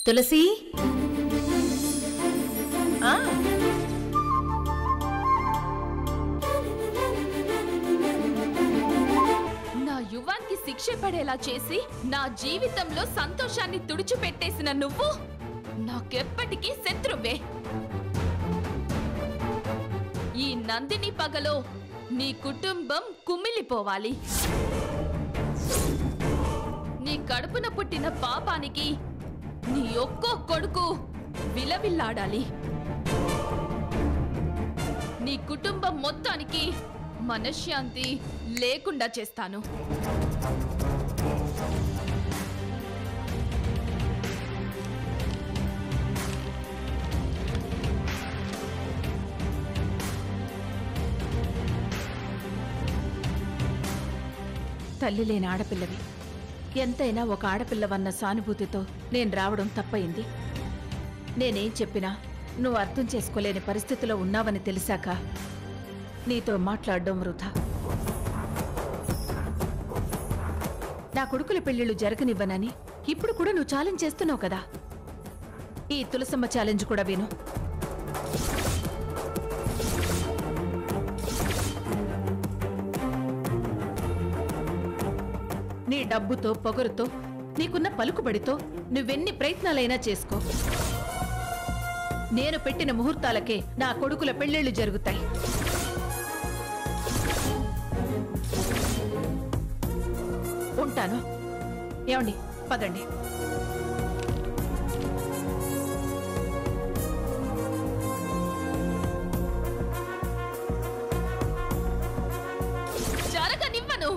తులసి నా యువానికి శిక్ష పడేలా చేసి నా జీవితంలో సంతోషాన్ని తుడిచిపెట్టేసిన నువ్వు నాకెప్పటికీ శత్రువే. ఈ నందిని పగలో నీ కుటుంబం కుమిలిపోవాలి. నీ కడుపున పుట్టిన పాపానికి నీ ఒక్కో కొడుకు విలవిల్లాడాలి. నీ కుటుంబం మొత్తానికి మనశ్శాంతి లేకుండా చేస్తాను. తల్లి లేని ఆడపిల్లవి. ఎంతైనా ఒక ఆడపిల్లవన్న సానుభూతితో నేను రావడం తప్పయింది. నేనేం చెప్పినా నువ్వు అర్థం చేసుకోలేని పరిస్థితిలో ఉన్నావని తెలిసాక నీతో మాట్లాడడం వృధా. నా కొడుకుల పెళ్లిళ్ళు జరగనివ్వనని ఇప్పుడు కూడా నువ్వు ఛాలెంజ్ చేస్తున్నావు కదా. ఈ తులసమ్మ ఛాలెంజ్ కూడా విను. నీ డబ్బుతో పొగరుతో నీకున్న పలుకుబడితో నువ్వెన్ని ప్రయత్నాలైనా చేసుకో. నేను పెట్టిన ముహూర్తాలకే నా కొడుకుల పెళ్లిళ్లు జరుగుతాయి. ఉంటాను. ఏమండి, పదండి. జరగనివ్వను.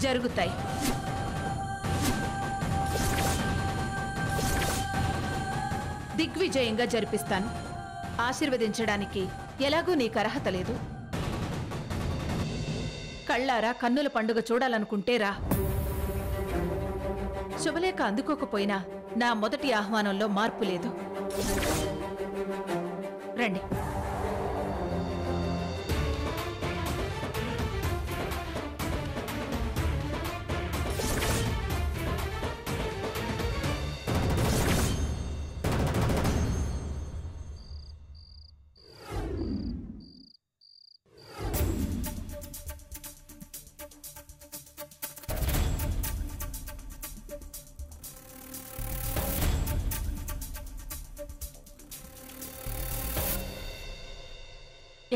జరుగుతాయి. దిగ్విజయంగా జరిపిస్తాను. ఆశీర్వదించడానికి ఎలాగూ నీకు అర్హత లేదు. కళ్ళారా కన్నుల పండుగ చూడాలనుకుంటే రా. శుభలేఖ అందుకోకపోయినా నా మొదటి ఆహ్వానంలో మార్పు లేదు. రండి.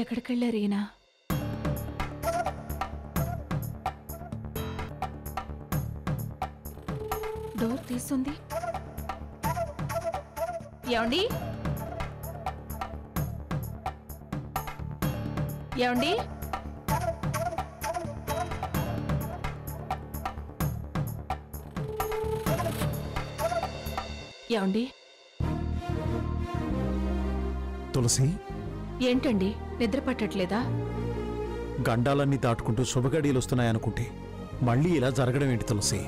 ఎక్కడికెళ్ళారు ఈయన? డోర్ తీసుంది. ఏమండి? ఏమండి? ఏమండి? తులసి, ఏంటండి నిద్ర పట్టట్లేదా? గండాలన్నీ దాటుకుంటూ శుభగడియలు వస్తున్నాయనుకుంటే మళ్ళీ ఇలా జరగడం ఏంటి తులసి?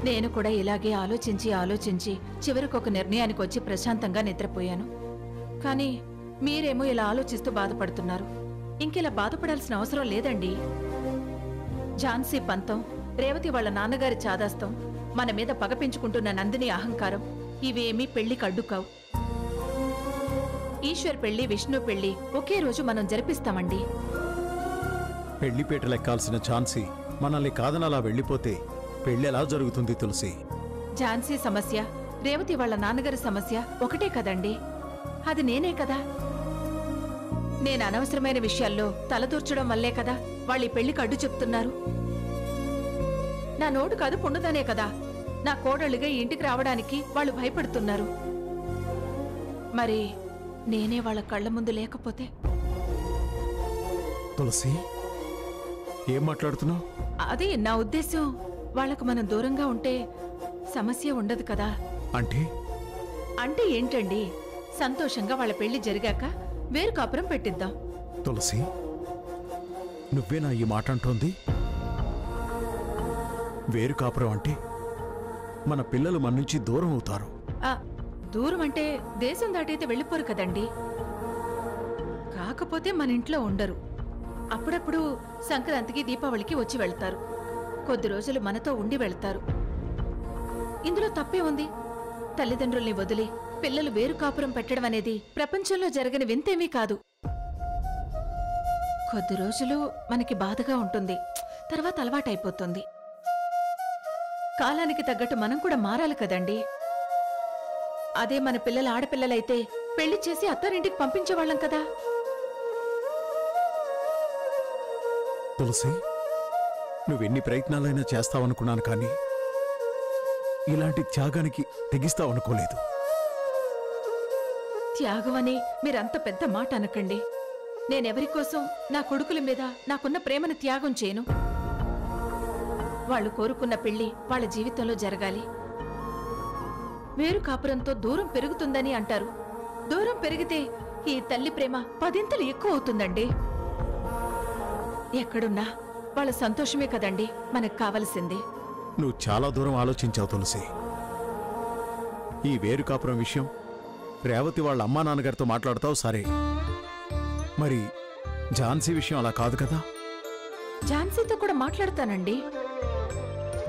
నేను కూడా ఇలాగే ఆలోచించి చివరికి ఒక నిర్ణయానికి వచ్చి ప్రశాంతంగా నిద్రపోయాను. కానీ మీరేమో ఇలా ఆలోచిస్తూ బాధపడుతున్నారు. ఇంకెలా బాధపడాల్సిన అవసరం లేదండి. ఝాన్సీ పంతం, రేవతి వాళ్ళ నాన్నగారి చాదాస్తం, మన మీద పగ పెంచుకుంటున్న నందిని అహంకారం ఇవేమీ పెళ్లికి అడ్డుకావు. ఈశ్వర్ పెళ్లి, విష్ణు పెళ్లి ఒకే రోజు మనం జరిపిస్తామండి. పెళ్లిపేట లెక్కాల్సిన ఝాన్సీ మనల్ని కాదనలా వెళ్ళిపోతే పెళ్లెలా జరుగుతుంది తులసి? ఝాన్సీ సమస్య, రేవతి వాళ్ళ నాన్నగారి సమస్య ఒకటే కదండి. అది నేనే కదా. నేను అనవసరమైన విషయాల్లో తలదూర్చడం వల్లే కదా వాళ్ళ పెళ్లికి అడ్డు చెప్తున్నారు. నా నోటు కాదు పుండుదనే కదా నా కోడళ్ళుగా ఇంటికి రావడానికి వాళ్ళు భయపడుతున్నారు. మరి నేనే వాళ్ళ కళ్ళ ముందు లేకపోతే? తులసి, ఏం మాట్లాడుతున్నావు? అది నా ఉద్దేశం. వాళ్లకు మనం దూరంగా ఉంటే సమస్య ఉండదు కదా. అంటే ఏంటండి, సంతోషంగా వాళ్ళ పెళ్లి జరిగాక వేరు కాపురం పెట్టిద్దాం. తులసి, నువ్వేనా ఈ మాట అంటోంది? వేరు కాపురం అంటే మన పిల్లలు మన నుంచి దూరం అవుతారు. దూరం అంటే దేశం దాటైతే వెళ్ళిపోరు కదండి. కాకపోతే మన ఇంట్లో ఉండరు. అప్పుడప్పుడు సంక్రాంతికి, దీపావళికి వచ్చి వెళ్తారు. కొద్ది రోజులు మనతో ఉండి వెళ్తారు. ఇందులో తప్పే ఉంది? తల్లిదండ్రుల్ని వదిలి పిల్లలు వేరు కాపురం పెట్టడం అనేది ప్రపంచంలో జరగని వింతేమీ కాదు. కొద్ది రోజులు మనకి బాధగా ఉంటుంది, తర్వాత అలవాటైపోతుంది. కాలానికి తగ్గట్టు మనం కూడా మారాలి కదండి. అదే మన పిల్లల ఆడపిల్లలైతే పెళ్లి చేసి అత్తారింటికి పంపించేవాళ్ళం కదా. తులసి, నువ్వెన్ని ప్రయత్నాలైనా చేస్తావనుకున్నాను, కానీ ఇలాంటి త్యాగానికి తెగిస్తావనుకోలేదు. త్యాగం అని మీరంత పెద్ద మాట అనకండి. నేనెవరి కోసం నా కొడుకుల మీద నాకున్న ప్రేమను త్యాగం చేయను. వాళ్ళు కోరుకున్న పెళ్లి వాళ్ళ జీవితంలో జరగాలి. వేరు కాపురంతో దూరం పెరుగుతుందని అంటారు. దూరం పెరిగితే ఈ తల్లి ప్రేమ 10 ఎక్కువ అవుతుందండి. ఎక్కడున్నా వాళ్ళ సంతోషమే కదండి మనకు కావలసింది. నువ్వు చాలా దూరం ఆలోచించావు తులసి. ఈ వేరు కాపురం విషయం రేవతి వాళ్ళ అమ్మా నాన్నగారితో మాట్లాడతావు సరే, మరి ఝాన్సీ విషయం అలా కాదు కదా. ఝాన్సీతో కూడా మాట్లాడతానండి.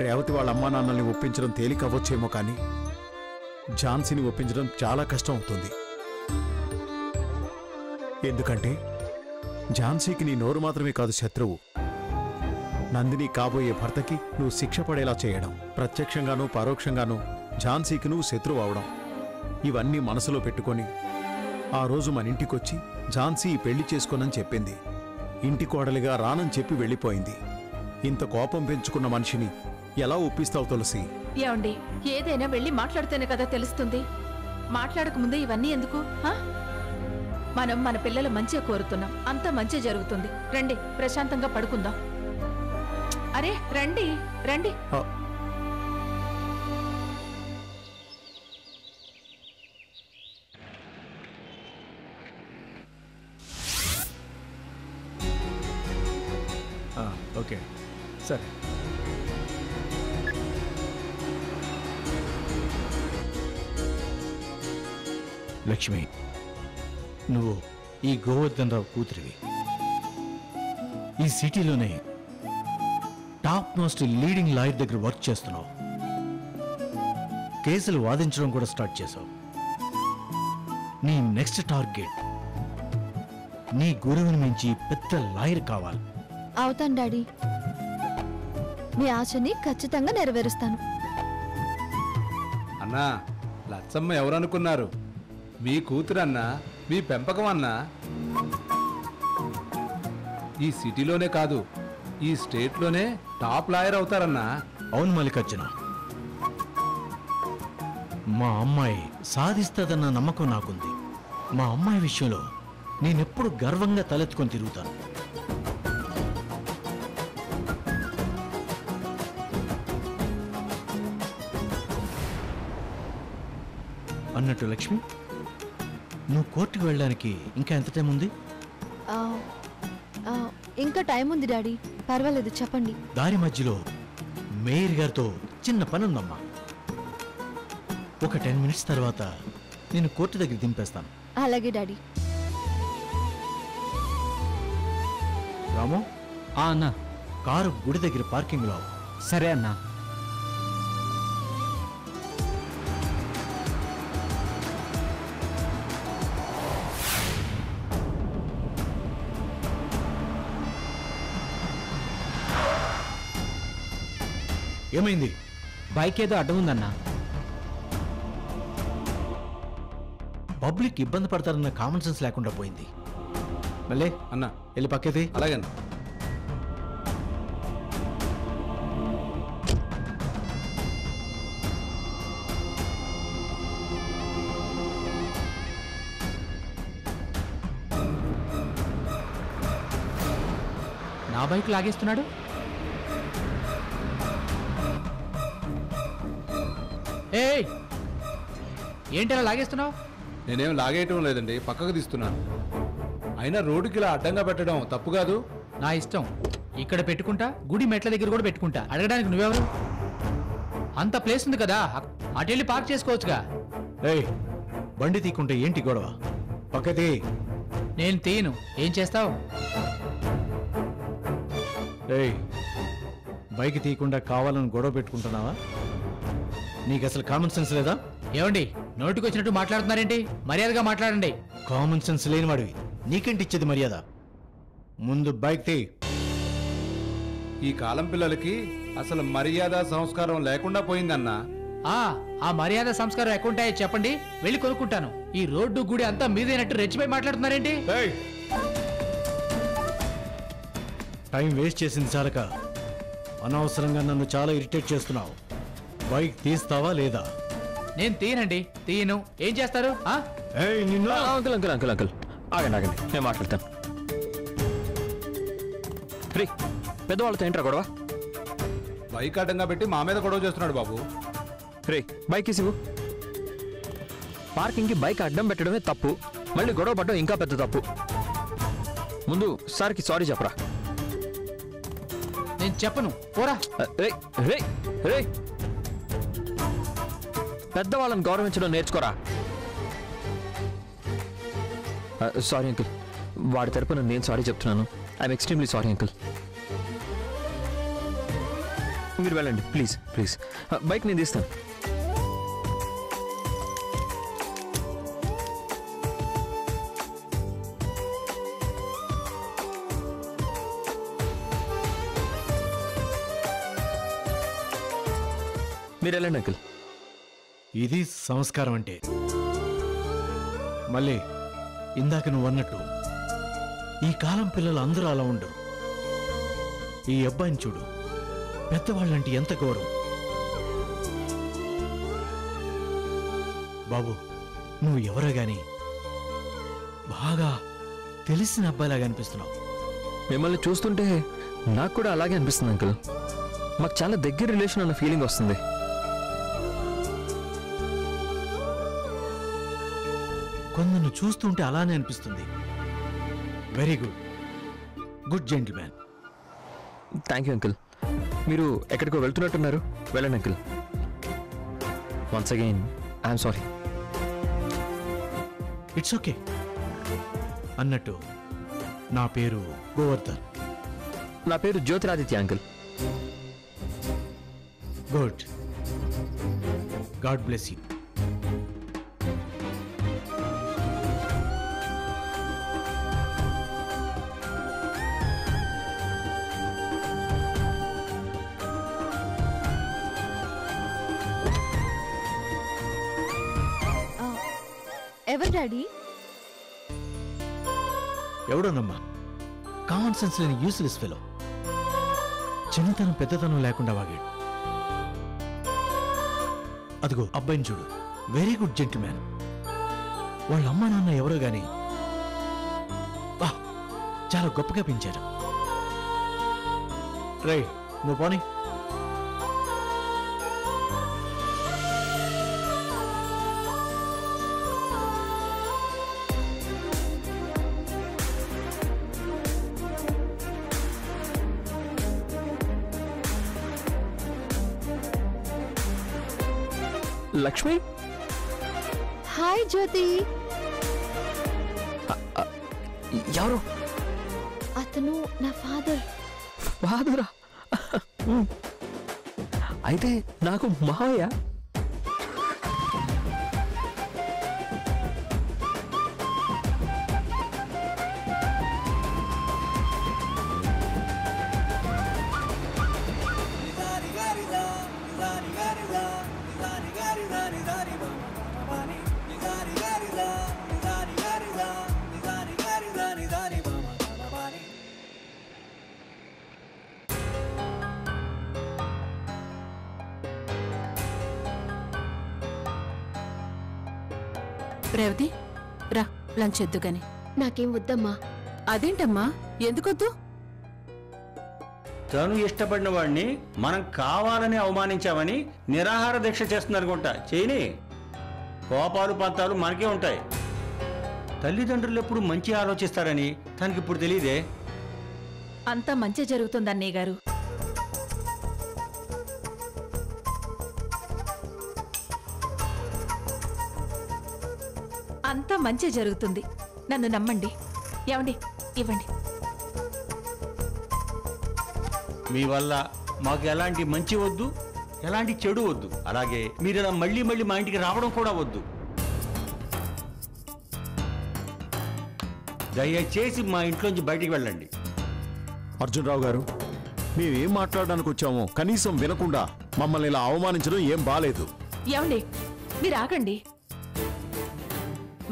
రేవతి వాళ్ళ అమ్మా నాన్నల్ని ఒప్పించడం తేలిక అవ్వచ్చేమో, కానీ ఝాన్సీని ఒప్పించడం చాలా కష్టం అవుతుంది. ఎందుకంటే ఝాన్సీకి నీ నోరు మాత్రమే కాదు శత్రువు. నందిని కాబోయే భర్తకి నువ్వు శిక్ష పడేలా చేయడం, ప్రత్యక్షంగానూ పరోక్షంగానూ ఝాన్సీకి నువ్వు శత్రువు అవడం, ఇవన్నీ మనసులో పెట్టుకొని ఆ రోజు మన ఇంటికొచ్చి ఝాన్సీ ఈ పెళ్లి చేసుకోనని చెప్పింది. ఇంటి కోడలిగా రానని చెప్పి వెళ్ళిపోయింది. ఇంత కోపం పెంచుకున్న మనిషిని ఎలా ఒప్పిస్తావు తులసి? ఏమండి, ఏదైనా వెళ్ళి మాట్లాడితేనే కదా తెలుస్తుంది. మాట్లాడకముందే ఇవన్నీ ఎందుకు? మనం మన పిల్లల మంచిగా కోరుతున్నాం, అంతా మంచి జరుగుతుంది. రండి, ప్రశాంతంగా పడుకుందాం. అరే రండి రండి. ఓకే సరే. లక్ష్మి, నువ్వు ఈ గోవర్ధన్ రావు కూతురివి. ఈ సిటీలోనే టాప్ మోస్ట్ లీడింగ్ లాయర్ దగ్గర వర్క్ చేస్తున్నావు. కేసులు వాదించడం కూడా స్టార్ట్ చేశావు. నీ నెక్స్ట్ టార్గెట్ నీ గురువుని మించి పెద్ద లాయర్ కావాలి. అవుతాను డాడీ. మీ ఆశని ఖచ్చితంగా నెరవేరుస్తాను. అన్నా, లచ్చమ్మ ఎవరనుకున్నారు? మీ కూతురన్నా, మీ పెంపకం అన్నా. ఈ సిటీలోనే కాదు, ఈ స్టేట్లోనే టాప్ లాయర్ అవుతారన్నా. అవును మల్లికార్జున, మా అమ్మాయి సాధిస్తుందన్న నమ్మకం నాకుంది. మా అమ్మాయి విషయంలో నేనెప్పుడు గర్వంగా తలెత్తుకొని తిరుగుతాను. అన్నట్టు లక్ష్మి, నువ్వు కోర్టుకు వెళ్ళడానికి ఇంకా ఎంత టైం ఉంది? ఇంకా టైం ఉంది డాడీ, పర్వాలేదు చెప్పండి. దారి మధ్యలో మేయర్ గారితో చిన్న పని ఉందమ్మా. ఒక 10 మినిట్స్ తర్వాత నేను కోర్టు దగ్గర దింపేస్తాను. అలాగే డాడీ. రాము, అన్నా. కారు గుడి దగ్గర పార్కింగ్లో. సరే అన్నా. ఏమైంది? బైక్ ఏదో అడ్డం ఉందన్నా. పబ్లిక్ ఇబ్బంది పడతారన్న కామన్ సెన్స్ లేకుండా పోయింది. మళ్ళీ అన్నా, వెళ్ళి పక్కేది. అలాగన్నా. నా బైక్ లాగేస్తున్నాడు. ఏయ్, ఏంటి అలా లాగేస్తున్నావు? నేనేం లాగేయటం లేదండి, పక్కకు తీస్తున్నాను. అయినా రోడ్డుకి ఇలా అడ్డంగా పెట్టడం తప్పు కాదు. నా ఇష్టం. ఇక్కడ పెట్టుకుంటా, గుడి మెట్ల దగ్గర కూడా పెట్టుకుంటా. అడగడానికి నువ్వెవరు? అంత ప్లేస్ ఉంది కదా, అటెళ్ళి పార్క్ చేసుకోవచ్చుగా. ఏయ్, బండి తీకుంటే ఏంటి గొడవ? పక్కది. నేను తీయను. ఏం చేస్తావు? ఏయ్, బైక్ తీయకుండా కావాలని గొడవ పెట్టుకుంటున్నావా? నీకు అసలు కామన్ సెన్స్ లేదా? ఏమండి నోటికి వచ్చినట్టు మాట్లాడుతున్నారేంటి? మర్యాదగా మాట్లాడండి. కామన్ సెన్స్ లేనివాడివి నీకేంటి ఇచ్చేది మర్యాద? ముందు బైక్ తీ. ఈ కాలం పిల్లలకి అసలు మర్యాద సంస్కారం లేకుండా పోయిందన్నా. ఆ మర్యాద సంస్కారం ఎక్కడుంటాయో చెప్పండి, వెళ్ళి కొనుక్కుంటాను. ఈ రోడ్డు గుడి అంతా మీదేనట్టు రెచ్చిపోయి మాట్లాడుతున్నారేంటి? టైం వేస్ట్ చేసింది చాలక అనవసరంగా నన్ను చాలా ఇరిటేట్ చేస్తున్నావు. బైక్ తీస్తావా లేదా? నేను తీయనండి, తీయను. ఏం చేస్తారు? అంకుల్ అంకుల్ అంకుల్ అంకుల్ ఆగండి ఆగండి, నేను మాట్లాడతాను. రే పెద్దవాళ్ళతో ఏంట్రా గొడవ? బైక్ అడ్డంగా పెట్టి మా మీద గొడవ చేస్తున్నాడు బాబు. రే బైక్ ఇవ్వు. పార్కింగ్కి బైక్ అడ్డం పెట్టడమే తప్పు, మళ్ళీ గొడవ పడడం ఇంకా పెద్ద తప్పు. ముందు సార్కి సారీ చెప్పరా. నేను చెప్పను, పోరా. రే రే రే పెద్దవాళ్ళని గౌరవించడం నేర్చుకోరా. సారీ అంకుల్, వాడి తరపున నేను సారీ చెప్తున్నాను. I'm extremely sorry uncle. మీరు వెళ్ళండి ప్లీజ్ ప్లీజ్. బైక్ నేను తీస్తాను. మీరు వెళ్ళండి అంకుల్. ఇది సంస్కారం అంటే. మళ్ళీ ఇందాక నువ్వు అన్నట్టు ఈ కాలం పిల్లలు అందరూ అలా ఉండరు. ఈ అబ్బాయిని చూడు, పెద్దవాళ్ళంటే ఎంత గౌరవం. బాబు నువ్వు ఎవరో గాని బాగా తెలిసిన అబ్బాయిలాగా అనిపిస్తున్నావు. మిమ్మల్ని చూస్తుంటే నాకు కూడా అలాగే అనిపిస్తుంది అంకుల్. మాకు చాలా దగ్గర రిలేషన్ అన్న ఫీలింగ్ వస్తుంది. కొందరు చూస్తుంటే అలానే అనిపిస్తుంది. Very good, good gentleman. Thank you uncle. మీరు ఎక్కడికో వెళ్తున్నట్టున్నారు, వెళ్ళండి uncle. Once again I'm sorry. It's okay. అన్నట్టు నా పేరు గోవర్ధన్. నా పేరు Jyotiraditya uncle. Good, God bless you. ఎవరు డాడీ? ఎవడోనమ్మా, కామన్ సెన్స్ లేని యూస్లెస్ ఫెలో. చిన్నతనం పెద్దతనం లేకుండా వాగాడు. అదిగో అబ్బాయిని చూడు, వెరీ గుడ్ జెంటిల్మ్యాన్. వాళ్ళ అమ్మ నాన్న ఎవరో గాని చాలా గొప్పగా పెంచారు. రై నువ్వు పోనీ. లక్ష్మి. హాయ్ జ్యోతి. ఎవరు? అతను నా ఫాదర్. ఫాదరా? అయితే నాకు మావయ్య. రేవతి రా, లంచ్ ఎద్దుగాని. నాకేం వద్దమ్మా. అదేంటమ్మా, ఎందుకొద్దు? తను ఇష్టపడిన వాడిని మనం కావాలని అవమానించామని నిరాహార దీక్ష చేస్తుందనుకుంటా. చేయని కోపాలు పంతాలు మనకే ఉంటాయి. తల్లిదండ్రులు ఎప్పుడు మంచి ఆలోచిస్తారని తనకి ఇప్పుడు తెలియదే. అంతా మంచి జరుగుతుందన్నయ్య గారు. అంతా మంచి జరుగుతుంది, నన్ను నమ్మండి. ఏమండి, ఇవ్వండి. మీ వల్ల మాకు ఎలాంటి మంచి వద్దు, ఎలాంటి చెడు వద్దు. అలాగే మీరు ఇలా మళ్ళీ మళ్ళీ మా ఇంటికి రావడం కూడా వద్దు. దయచేసి మా ఇంట్లోంచి బయటికి వెళ్ళండి. అర్జునరావు గారు, మేమేం మాట్లాడడానికి వచ్చామో కనీసం వినకుండా మమ్మల్ని ఇలా అవమానించడం ఏం బాలేదు. ఏమండి, మీరు ఆగండి.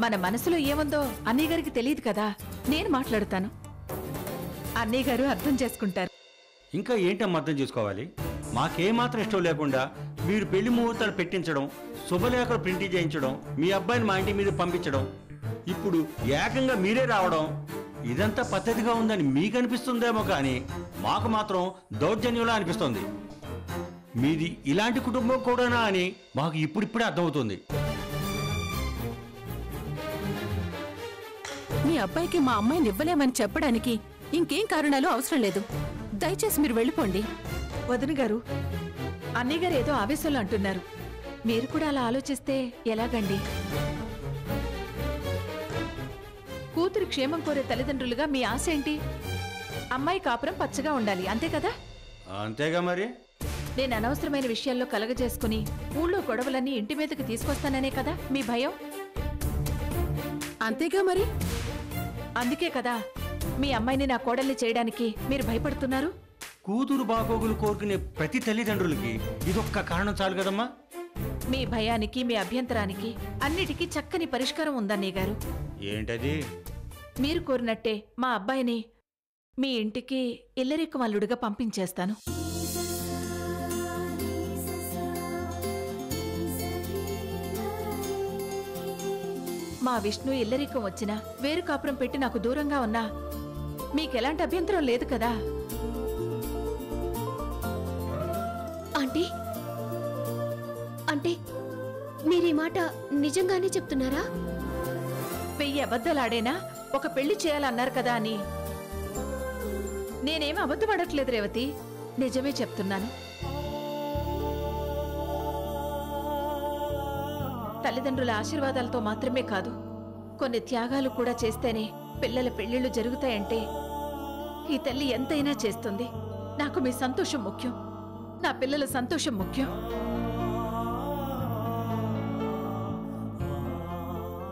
మన మనసులో ఏముందో అన్నయ్య గారికి తెలియదు కదా. నేను మాట్లాడుతాను, అన్నయ్య గారు అర్థం చేసుకుంటారు. ఇంకా ఏంటమ్మా అర్థం చేసుకోవాలి? మాకేమాత్రం ఇష్టం లేకుండా మీరు పెళ్లి ముహూర్తాలు పెట్టించడం, శుభలేఖలు ప్రింట్ చేయించడం, మీ అబ్బాయిని మా ఇంటి మీద పంపించడం, ఇప్పుడు ఏకంగా మీరే రావడం, ఇదంతా పద్ధతిగా ఉందని మీకు అనిపిస్తుందేమో కానీ మాకు మాత్రం దౌర్జన్యంలా అనిపిస్తుంది. మీది ఇలాంటి కుటుంబం కూడానా అని మాకు ఇప్పుడిప్పుడే అర్థమవుతుంది. మీ అబ్బాయికి మా అమ్మాయిని ఇవ్వలేమని చెప్పడానికి ఇంకేం కారణాలు అవసరం లేదు. దయచేసి మీరు వెళ్ళిపోండి. వదిన గారు, అన్నయ్య గారు ఏదో ఆవేశంలో అంటున్నారు. మీరు కూడా అలా ఆలోచిస్తే ఎలాగండి? కూతురి క్షేమం కోరే తల్లిదండ్రులుగా మీ ఆశ ఏంటి? అమ్మాయి కాపురం పచ్చగా ఉండాలి, అంతే కదా? అంతేగా మరి. నేను అనవసరమైన విషయాల్లో కలగజేసుకుని ఊళ్ళో గొడవలన్నీ ఇంటి మీదకి తీసుకొస్తాననే కదా మీ భయం? అంతేగా మరి. అందుకే కదా మీ అమ్మాయిని నా కోడల్ని చేయడానికి మీరు భయపడుతున్నారు. కూతురు బాగోగులు కోరుకునే ప్రతి తల్లిదండ్రులకి ఇదొక్క కారణం చాలు కదమ్మా. మీ భయానికి, మీ అభ్యంతరానికి అన్నిటికీ చక్కని పరిష్కారం ఉందన్నయ్య గారు. ఏంటది? మీరు కోరినట్టే మా అబ్బాయిని మీ ఇంటికి ఇల్లరికం అల్లుడుగా పంపించేస్తాను. మా విష్ణు ఇల్లరికం వచ్చినా, వేరు కాపురం పెట్టి నాకు దూరంగా ఉన్నా మీకెలాంటి అభ్యంతరం లేదు కదా? ఆంటీ, అంటే మీరీ మాట నిజంగానే చెప్తున్నారా? 1000 అబద్ధాలాడేనా ఒక పెళ్లి చేయాలన్నారు కదా అని. నేనేం అబద్ధపడట్లేదు రేవతి, నిజమే చెప్తున్నాను. తల్లిదండ్రుల ఆశీర్వాదాలతో మాత్రమే కాదు, కొన్ని త్యాగాలు కూడా చేస్తేనే పిల్లల పెళ్లిళ్లు జరుగుతాయంటే ఈ తల్లి ఎంతైనా చేస్తుంది. నాకు మీ సంతోషం ముఖ్యం, నా పిల్లల సంతోషం ముఖ్యం.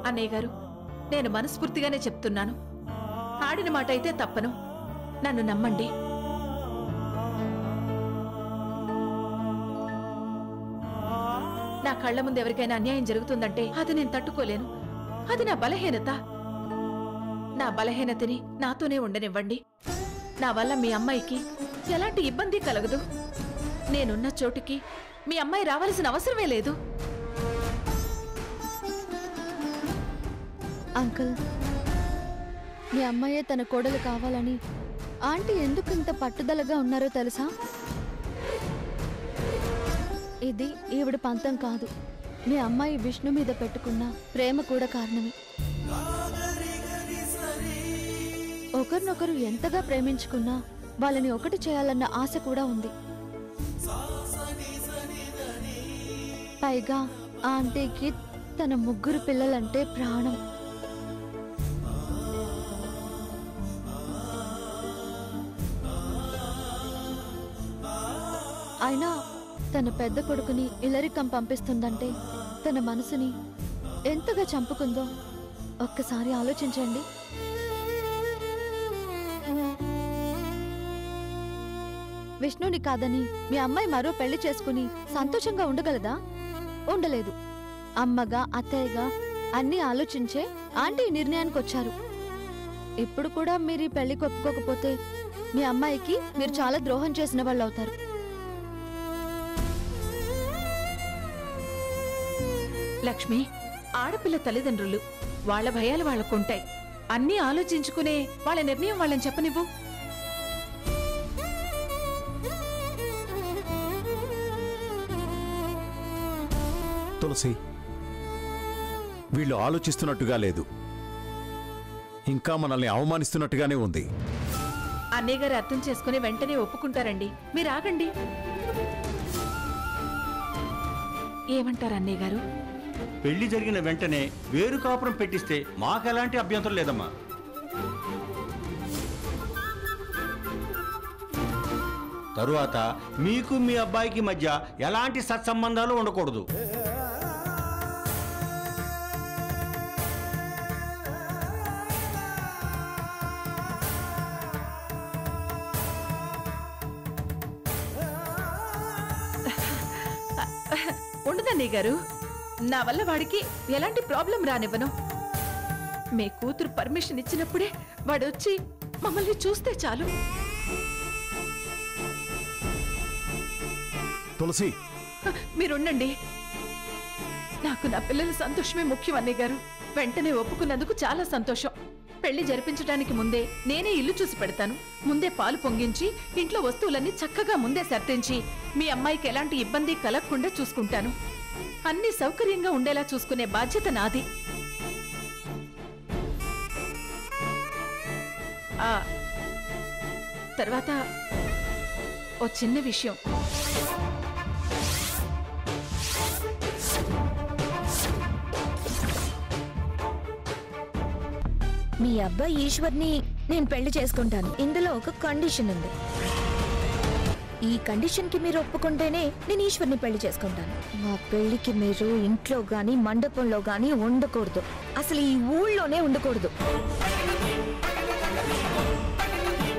అన్నయ్య గారు, నేను మనస్ఫూర్తిగానే చెప్తున్నాను. ఆడిన మాట అయితే తప్పను, నన్ను నమ్మండి. నా కళ్ల ముందు ఎవరికైనా అన్యాయం జరుగుతుందంటే అది నేను తట్టుకోలేను. అది నా బలహీనత. నా బలహీనతని నాతోనే ఉండనివ్వండి. నా వల్ల మీ అమ్మాయికి ఎలాంటి ఇబ్బంది కలగదు. నేనున్న చోటుకి మీ అమ్మాయి రావాల్సిన అవసరమే లేదు. అంకుల్, మీ అమ్మాయే తన కోడలు కావాలని ఆంటీ ఎందుకు ఇంత పట్టుదలగా ఉన్నారో తెలుసా? ఇది ఈవిడ పంతం కాదు, మీ అమ్మాయి విష్ణు మీద పెట్టుకున్న ప్రేమ కూడా కారణమే. ఒకరినొకరు ఎంతగా ప్రేమించుకున్నా వాళ్ళని ఒకటి చేయాలన్న ఆశ కూడా ఉంది. పైగా ఆంటీకి తన 3 పిల్లలంటే ప్రాణం. అయినా తన పెద్ద కొడుకుని ఇల్లరికం పంపిస్తుందంటే తన మనసుని ఎంతగా చంపుకుందో ఒక్కసారి ఆలోచించండి. విష్ణుని కాదని మీ అమ్మాయి మరో పెళ్లి చేసుకుని సంతోషంగా ఉండగలదా? ఉండలేదు. అమ్మగా, అత్తయ్యగా అన్నీ ఆలోచించే ఆంటీ ఈ నిర్ణయానికి వచ్చారు. ఇప్పుడు కూడా మీరు ఈ పెళ్లికి ఒప్పుకోకపోతే మీ అమ్మాయికి మీరు చాలా ద్రోహం చేసిన వాళ్ళు అవుతారు. లక్ష్మి, ఆడపిల్ల తల్లిదండ్రులు, వాళ్ళ భయాలు వాళ్ళకుంటాయి. అన్నీ ఆలోచించుకునే వాళ్ళ నిర్ణయం వాళ్ళని చెప్పనివ్వు. తులసి, వీళ్ళు ఆలోచిస్తున్నట్టుగా లేదు, ఇంకా మనల్ని అవమానిస్తున్నట్టుగానే ఉంది. అన్నయ్య గారు అర్థం చేసుకుని వెంటనే ఒప్పుకుంటారండి. మీరు ఆగండి. ఏమంటారు అన్నయ్య గారు? పెళ్లి జరిగిన వెంటనే వేరు కాపురం పెట్టిస్తే మాకెలాంటి అభ్యంతరం లేదమ్మా. తరువాత మీకు మీ అబ్బాయికి మధ్య ఎలాంటి సత్సంబంధాలు ఉండకూడదు. ఉండదండి గారు, నా వల్ల వాడికి ఎలాంటి ప్రాబ్లం రానివ్వను. మీ కూతురు పర్మిషన్ ఇచ్చినప్పుడే వాడొచ్చి మమ్మల్ని చూస్తే చాలు. తులసి, మీరుండండి. నాకు నా పిల్లల సంతోషమే ముఖ్యం అన్నయ్య గారు. వెంటనే ఒప్పుకున్నందుకు చాలా సంతోషం. పెళ్లి జరిపించడానికి ముందే నేనే ఇల్లు చూసి పెడతాను. ముందే పాలు పొంగించి ఇంట్లో వస్తువులన్నీ చక్కగా ముందే సర్దించి మీ అమ్మాయికి ఎలాంటి ఇబ్బంది కలగకుండా చూసుకుంటాను. అన్ని సౌకర్యంగా ఉండేలా చూసుకునే బాధ్యత నాది. తర్వాత ఓ చిన్న విషయం. మీ అబ్బాయి ఈశ్వర్ని నేను పెళ్లి చేసుకుంటాను. ఇందులో ఒక కండిషన్ ఉంది. ఈ కండిషన్ కి మీరు ఒప్పుకుంటేనే నేను ఈశ్వర్ని పెళ్లి చేసుకుంటాను. మా పెళ్లికి మీరు ఇంట్లో గాని మండపంలో గాని ఉండకూడదు. అసలు ఈ ఊళ్ళోనే ఉండకూడదు.